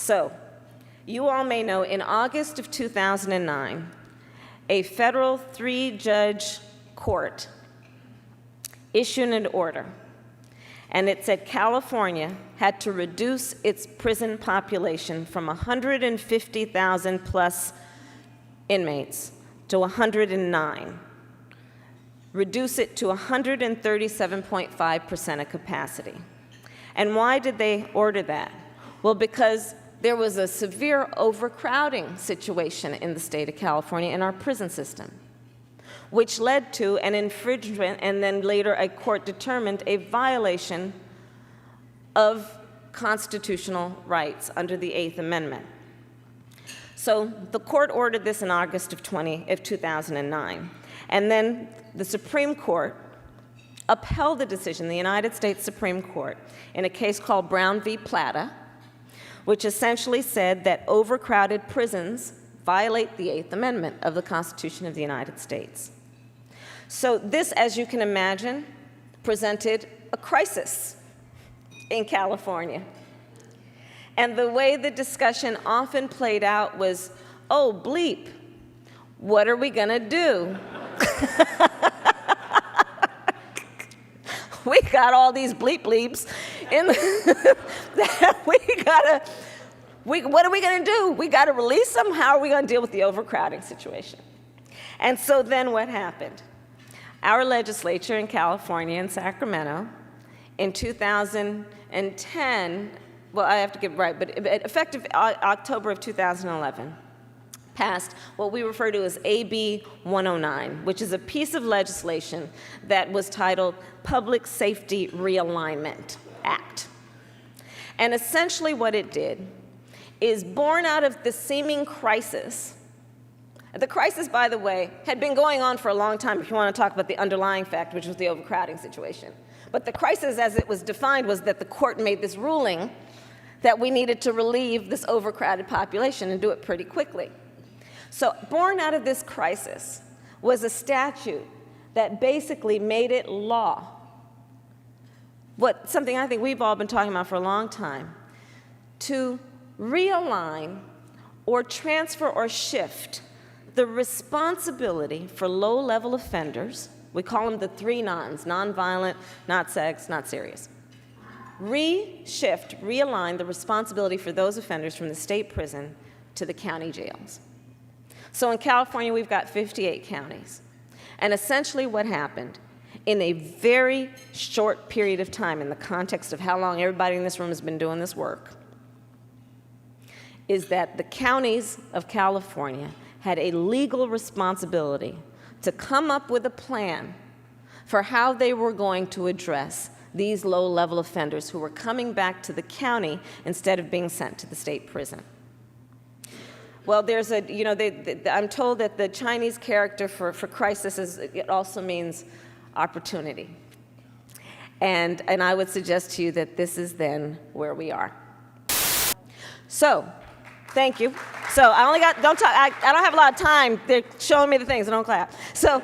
So, you all may know in August of 2009, a federal 3-judge court issued an order, and it said California had to reduce its prison population from 150,000 plus inmates to 109. Reduce it to 137.5% of capacity. And why did they order that? Well, because there was a severe overcrowding situation in the state of California in our prison system, which led to an infringement, and then later a court determined a violation of constitutional rights under the 8th Amendment. So the court ordered this in August of 2009. And then the Supreme Court upheld the decision, the United States Supreme Court, in a case called Brown v. Plata, which essentially said that overcrowded prisons violate the 8th Amendment of the Constitution of the United States. So this, as you can imagine, presented a crisis in California. And the way the discussion often played out was, oh, bleep, what are we gonna do? We got all these bleep bleeps in that what are we gonna do? We gotta release them? How are we gonna deal with the overcrowding situation? And so then what happened? Our legislature in California, in Sacramento, in 2010, well, I have to get it right, but effective October of 2011, passed what we refer to as AB 109, which is a piece of legislation that was titled Public Safety Realignment Act. And essentially what it did is, born out of the seeming crisis. The crisis, by the way, had been going on for a long time, if you want to talk about the underlying fact, which was the overcrowding situation. But the crisis, as it was defined, was that the court made this ruling that we needed to relieve this overcrowded population and do it pretty quickly. So born out of this crisis was a statute that basically made it law. Something I think we've all been talking about for a long time, to realign or transfer or shift the responsibility for low-level offenders, we call them the 3 nons, nonviolent, not sex, not serious. Realign the responsibility for those offenders from the state prison to the county jails. So in California, we've got 58 counties. And essentially what happened, in a very short period of time, in the context of how long everybody in this room has been doing this work, is that the counties of California had a legal responsibility to come up with a plan for how they were going to address these low-level offenders who were coming back to the county instead of being sent to the state prison. Well, there's a, I'm told that the Chinese character for crisis it also means opportunity. And I would suggest to you that this is then where we are. So, thank you. So I only got, don't talk, I don't have a lot of time. They're showing me the things, I don't clap. So